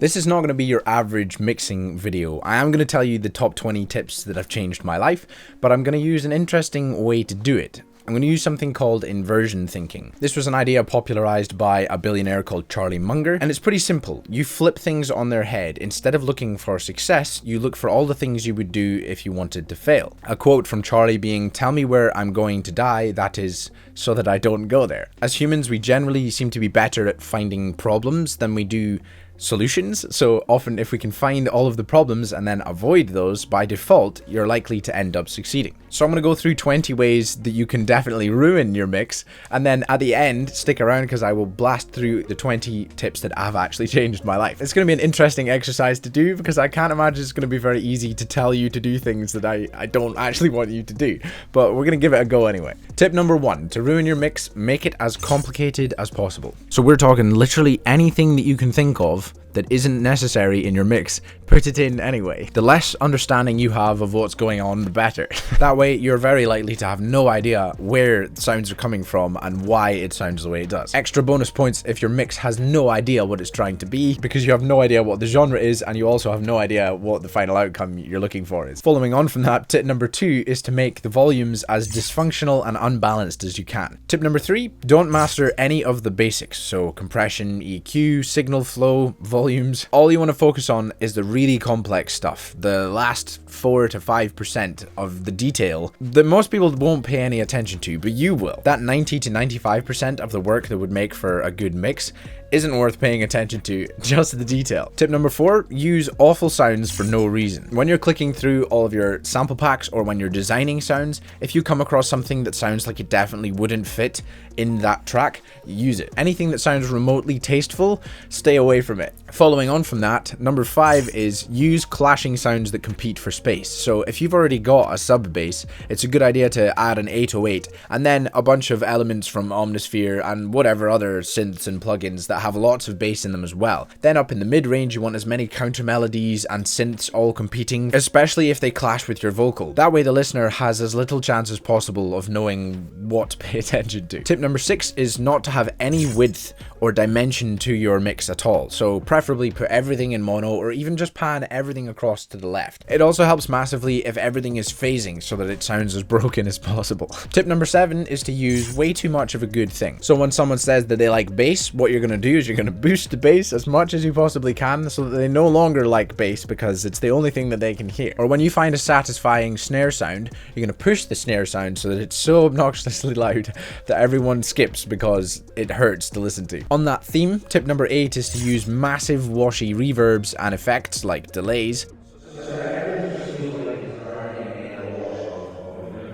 This is not going to be your average mixing video. I am going to tell you the top 20 tips that have changed my life, but I'm going to use an interesting way to do it. I'm going to use something called inversion thinking. This was an idea popularized by a billionaire called Charlie Munger, and it's pretty simple. You flip things on their head. Instead of looking for success, you look for all the things you would do if you wanted to fail. A quote from Charlie being, "Tell me where I'm going to die, that is, so that I don't go there." As humans, we generally seem to be better at finding problems than we do solutions, so often if we can find all of the problems and then avoid those, by default, you're likely to end up succeeding. So I'm going to go through 20 ways that you can definitely ruin your mix, and then at the end, stick around because I will blast through the 20 tips that have actually changed my life. It's going to be an interesting exercise to do because I can't imagine it's going to be very easy to tell you to do things that I don't actually want you to do, but we're going to give it a go anyway. Tip number 1, to ruin your mix, make it as complicated as possible. So we're talking literally anything that you can think of that isn't necessary in your mix, put it in anyway. The less understanding you have of what's going on, the better. That way, you're very likely to have no idea where sounds are coming from and why it sounds the way it does. Extra bonus points if your mix has no idea what it's trying to be, because you have no idea what the genre is, and you also have no idea what the final outcome you're looking for is. Following on from that, tip number 2 is to make the volumes as dysfunctional and unbalanced as you can. Tip number 3, don't master any of the basics, so compression, EQ, signal flow, volumes. All you want to focus on is the really complex stuff, the last 4 to 5% of the detail that most people won't pay any attention to, but you will. That 90 to 95% of the work that would make for a good mix isn't worth paying attention to, just the detail. Tip number 4, use awful sounds for no reason. When you're clicking through all of your sample packs or when you're designing sounds, if you come across something that sounds like it definitely wouldn't fit in that track, use it. Anything that sounds remotely tasteful, stay away from it. Following on from that, number 5 is use clashing sounds that compete for space. So if you've already got a sub bass, it's a good idea to add an 808 and then a bunch of elements from Omnisphere and whatever other synths and plugins that have lots of bass in them as well. Then up in the mid-range, you want as many counter melodies and synths all competing, especially if they clash with your vocal. That way the listener has as little chance as possible of knowing what to pay attention to. Tip number 6 is not to have any width or dimension to your mix at all. So preferably put everything in mono or even just pan everything across to the left. It also helps massively if everything is phasing so that it sounds as broken as possible. Tip number 7 is to use way too much of a good thing. So when someone says that they like bass, what you're going to do is you're going to boost the bass as much as you possibly can so that they no longer like bass because it's the only thing that they can hear. Or when you find a satisfying snare sound, you're going to push the snare sound so that it's so obnoxiously loud that everyone skips because it hurts to listen to. On that theme, tip number 8 is to use massive washy reverbs and effects like delays,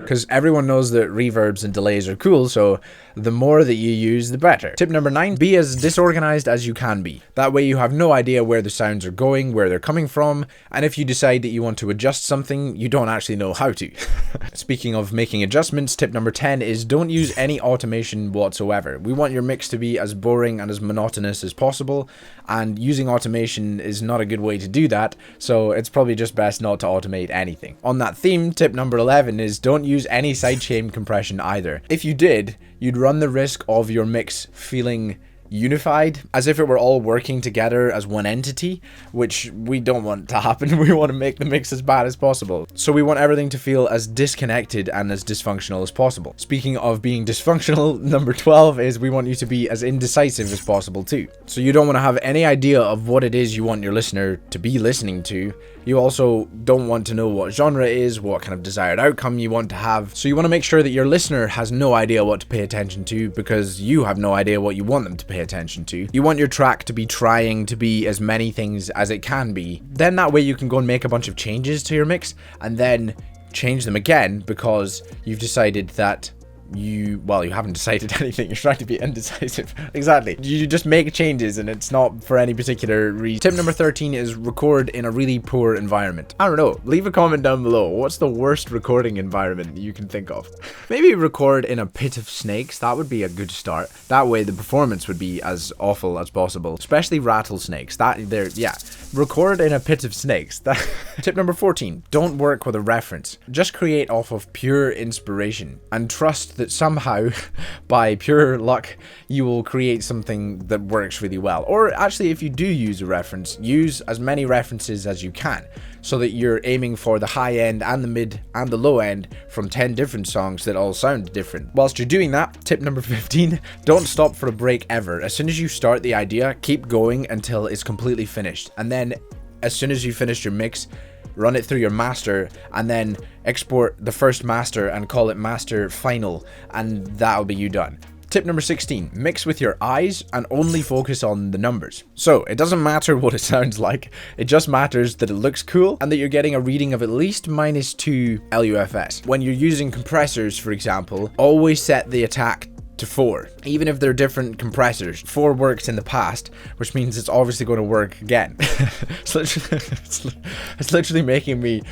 because everyone knows that reverbs and delays are cool, so the more that you use, the better. Tip number 9, be as disorganized as you can be. That way you have no idea where the sounds are going, where they're coming from, and if you decide that you want to adjust something, you don't actually know how to. Speaking of making adjustments, tip number 10 is don't use any automation whatsoever. We want your mix to be as boring and as monotonous as possible, and using automation is not a good way to do that, so it's probably just best not to automate anything. On that theme, tip number 11 is don't use any sidechain compression either. If you did, you'd run the risk of your mix feeling unified, as if it were all working together as one entity, which we don't want to happen. We want to make the mix as bad as possible. So we want everything to feel as disconnected and as dysfunctional as possible. Speaking of being dysfunctional, number 12 is we want you to be as indecisive as possible too. So you don't want to have any idea of what it is you want your listener to be listening to. You also don't want to know what genre it is, what kind of desired outcome you want to have. So you want to make sure that your listener has no idea what to pay attention to because you have no idea what you want them to pay attention to. You want your track to be trying to be as many things as it can be. Then that way you can go and make a bunch of changes to your mix and then change them again because you've decided that you haven't decided anything. You're trying to be indecisive. Exactly. You just make changes and it's not for any particular reason. Tip number 13 is record in a really poor environment. I don't know. Leave a comment down below. What's the worst recording environment you can think of? Maybe record in a pit of snakes. That would be a good start. That way the performance would be as awful as possible. Especially rattlesnakes. Record in a pit of snakes. Tip number 14, don't work with a reference. Just create off of pure inspiration and trust that somehow, by pure luck, you will create something that works really well. Or actually, if you do use a reference, use as many references as you can, so that you're aiming for the high end and the mid and the low end from 10 different songs that all sound different. Whilst you're doing that, tip number 15, don't stop for a break ever. As soon as you start the idea, keep going until it's completely finished. And then as soon as you finish your mix, run it through your master and then export the first master and call it master final, and that'll be you done. Tip number 16, mix with your eyes and only focus on the numbers. So it doesn't matter what it sounds like, it just matters that it looks cool and that you're getting a reading of at least -2 LUFS. When you're using compressors, for example, always set the attack to 4, even if they're different compressors. 4 worked in the past, which means it's obviously going to work again. It's literally making me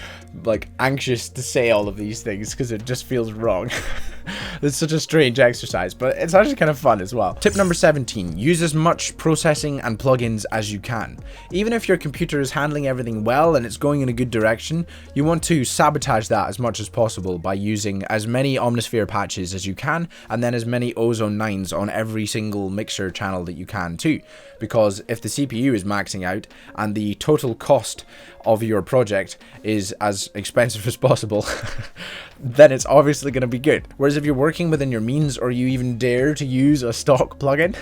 like anxious to say all of these things because it just feels wrong. It's such a strange exercise, but it's actually kind of fun as well. Tip number 17, use as much processing and plugins as you can. Even if your computer is handling everything well and it's going in a good direction, you want to sabotage that as much as possible by using as many Omnisphere patches as you can, and then as many Ozone 9s on every single mixer channel that you can too. Because if the CPU is maxing out and the total cost of your project is as expensive as possible, then it's obviously going to be good. Whereas if you're working within your means, or you even dare to use a stock plugin,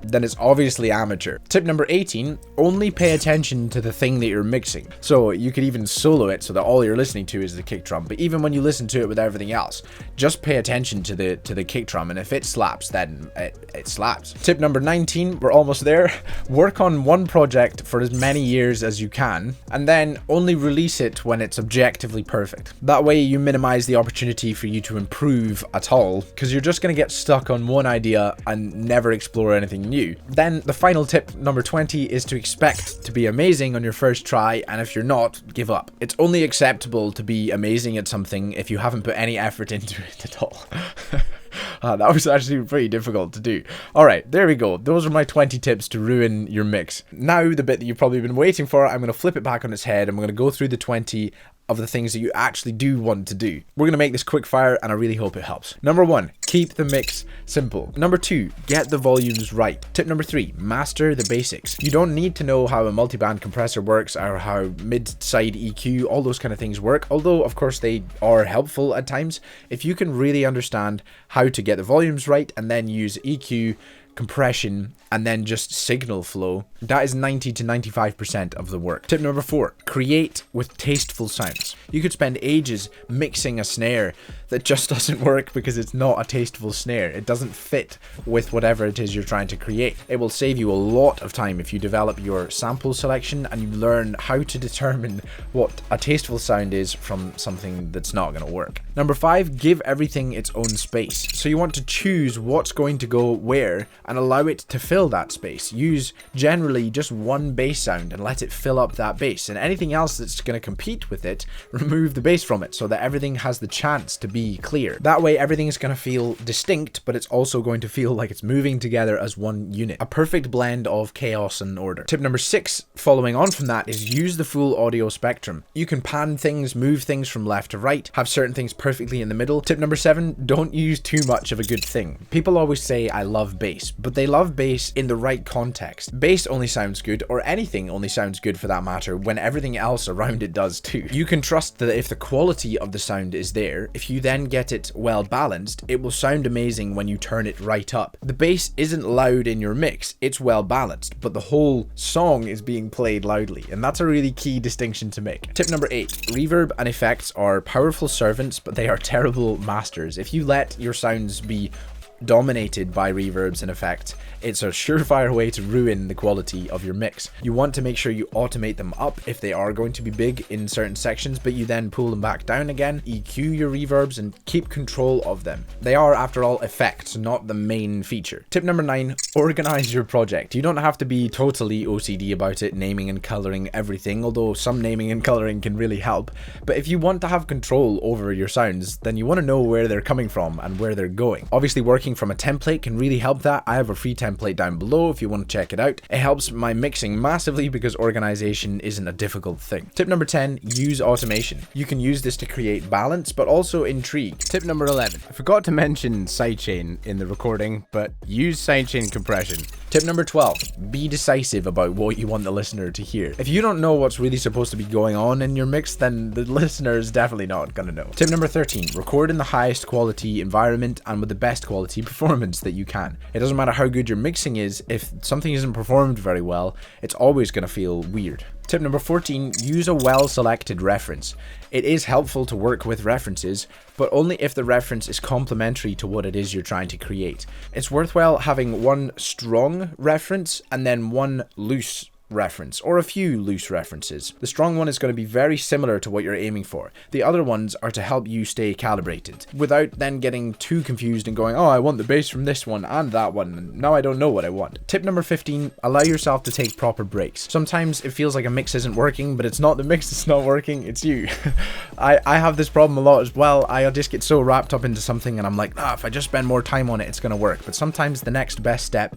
then it's obviously amateur. Tip number 18, only pay attention to the thing that you're mixing. So you could even solo it so that all you're listening to is the kick drum, but even when you listen to it with everything else, just pay attention to the kick drum, and if it slaps, then it slaps. Tip number 19, we're almost there. Work on one project for as many years as you can, and then only release it when it's objectively perfect. That way you minimize the opportunity for you to improve at all, because you're just going to get stuck on one idea and never explore anything new. Then the final tip, number 20, is to expect to be amazing on your first try, and if you're not, give up. It's only acceptable to be amazing at something if you haven't put any effort into it at all. That was actually pretty difficult to do. Alright, there we go. Those are my 20 tips to ruin your mix. Now, the bit that you've probably been waiting for, I'm going to flip it back on its head. I'm going to go through the 20 of the things that you actually do want to do. We're going to make this quick fire, and I really hope it helps. Number 1, keep the mix simple. Number 2, get the volumes right. Tip number 3, master the basics. You don't need to know how a multiband compressor works or how mid-side EQ, all those kind of things work, although of course they are helpful at times. If you can really understand how to get the volumes right and then use EQ, compression, and then just signal flow, that is 90 to 95% of the work. Tip number 4, create with tasteful sounds. You could spend ages mixing a snare that just doesn't work because it's not a tasteful snare. It doesn't fit with whatever it is you're trying to create. It will save you a lot of time if you develop your sample selection and you learn how to determine what a tasteful sound is from something that's not going to work. Number 5, give everything its own space. So you want to choose what's going to go where and allow it to fill that space. Use generally just one bass sound and let it fill up that bass, and anything else that's going to compete with it, remove the bass from it so that everything has the chance to be clear. That way everything's going to feel distinct, but it's also going to feel like it's moving together as one unit. A perfect blend of chaos and order. Tip number 6, following on from that, is use the full audio spectrum. You can pan things, move things from left to right, have certain things perfectly in the middle. Tip number 7, don't use too much of a good thing. People always say I love bass, but they love bass in the right context. Bass only sounds good, or anything only sounds good for that matter, when everything else around it does too. You can trust that if the quality of the sound is there, if you then get it well balanced, it will sound amazing when you turn it right up. The bass isn't loud in your mix, it's well balanced, but the whole song is being played loudly, and that's a really key distinction to make. Tip number 8, reverb and effects are powerful servants, but they are terrible masters. If you let your sounds be dominated by reverbs and effects, it's a surefire way to ruin the quality of your mix. You want to make sure you automate them up if they are going to be big in certain sections, but you then pull them back down again, EQ your reverbs, and keep control of them. They are, after all, effects, not the main feature. Tip number 9, organize your project. You don't have to be totally OCD about it, naming and coloring everything, although some naming and coloring can really help. But if you want to have control over your sounds, then you want to know where they're coming from and where they're going. Obviously, working working from a template can really help that. I have a free template down below if you want to check it out. It helps my mixing massively because organization isn't a difficult thing. Tip number 10, use automation. You can use this to create balance, but also intrigue. Tip number 11, I forgot to mention sidechain in the recording, but use sidechain compression. Tip number 12, be decisive about what you want the listener to hear. If you don't know what's really supposed to be going on in your mix, then the listener is definitely not gonna know. Tip number 13, record in the highest quality environment and with the best quality performance that you can. It doesn't matter how good your mixing is, if something isn't performed very well, it's always gonna feel weird. Tip number 14, use a well-selected reference. It is helpful to work with references, but only if the reference is complementary to what it is you're trying to create. It's worthwhile having one strong reference and then one loose reference, or a few loose references. The strong one is going to be very similar to what you're aiming for. The other ones are to help you stay calibrated, without then getting too confused and going, oh, I want the bass from this one and that one, and now I don't know what I want. Tip number 15, allow yourself to take proper breaks. Sometimes it feels like a mix isn't working, but it's not the mix that's not working, it's you. I have this problem a lot as well. I just get so wrapped up into something and I'm like, if I just spend more time on it, it's going to work. But sometimes the next best step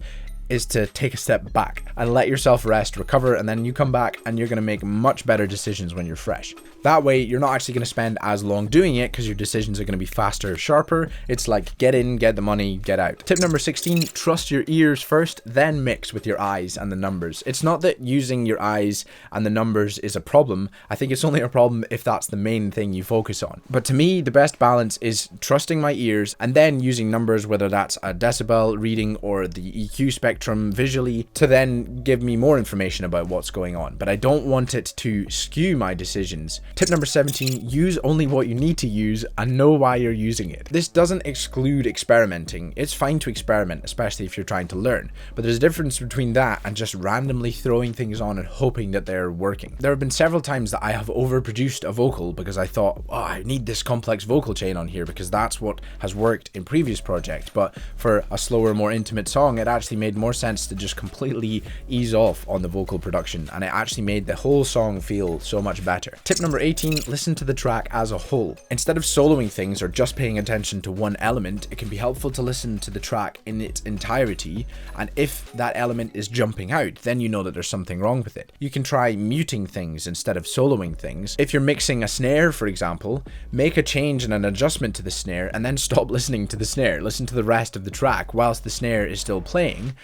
is to take a step back and let yourself rest, recover, and then you come back and you're going to make much better decisions when you're fresh. That way, you're not actually going to spend as long doing it because your decisions are going to be faster, sharper. It's like get in, get the money, get out. Tip number 16, trust your ears first, then mix with your eyes and the numbers. It's not that using your eyes and the numbers is a problem. I think it's only a problem if that's the main thing you focus on. But to me, the best balance is trusting my ears and then using numbers, whether that's a decibel reading or the EQ spectrum visually, to then give me more information about what's going on. But I don't want it to skew my decisions. Tip number 17, use only what you need to use and know why you're using it. This doesn't exclude experimenting. It's fine to experiment, especially if you're trying to learn. But there's a difference between that and just randomly throwing things on and hoping that they're working. There have been several times that I have overproduced a vocal because I thought, oh, I need this complex vocal chain on here because that's what has worked in previous projects. But for a slower, more intimate song, it actually made more sense to just completely ease off on the vocal production, and it actually made the whole song feel so much better. Tip number 18, listen to the track as a whole. Instead of soloing things or just paying attention to one element, it can be helpful to listen to the track in its entirety, and if that element is jumping out, then you know that there's something wrong with it. You can try muting things instead of soloing things. If you're mixing a snare, for example, make a change and an adjustment to the snare and then stop listening to the snare. Listen to the rest of the track whilst the snare is still playing.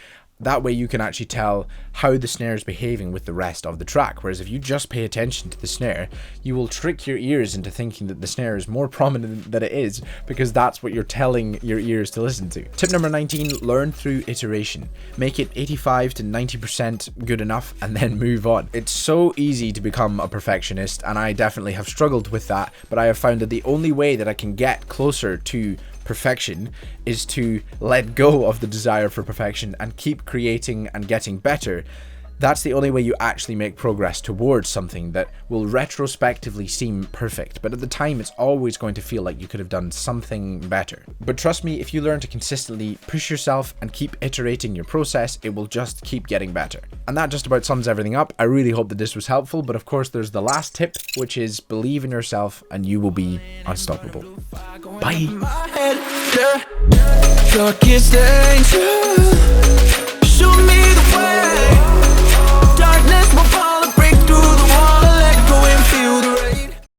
That way you can actually tell how the snare is behaving with the rest of the track. Whereas if you just pay attention to the snare, you will trick your ears into thinking that the snare is more prominent than it is, because that's what you're telling your ears to listen to. Tip number 19, learn through iteration. Make it 85 to 90% good enough and then move on. It's so easy to become a perfectionist, and I definitely have struggled with that, but I have found that the only way that I can get closer to perfection is to let go of the desire for perfection and keep creating and getting better. That's the only way you actually make progress towards something that will retrospectively seem perfect, but at the time it's always going to feel like you could have done something better. But trust me, if you learn to consistently push yourself and keep iterating your process, it will just keep getting better. And that just about sums everything up. I really hope that this was helpful, but of course there's the last tip, which is believe in yourself and you will be unstoppable. Bye!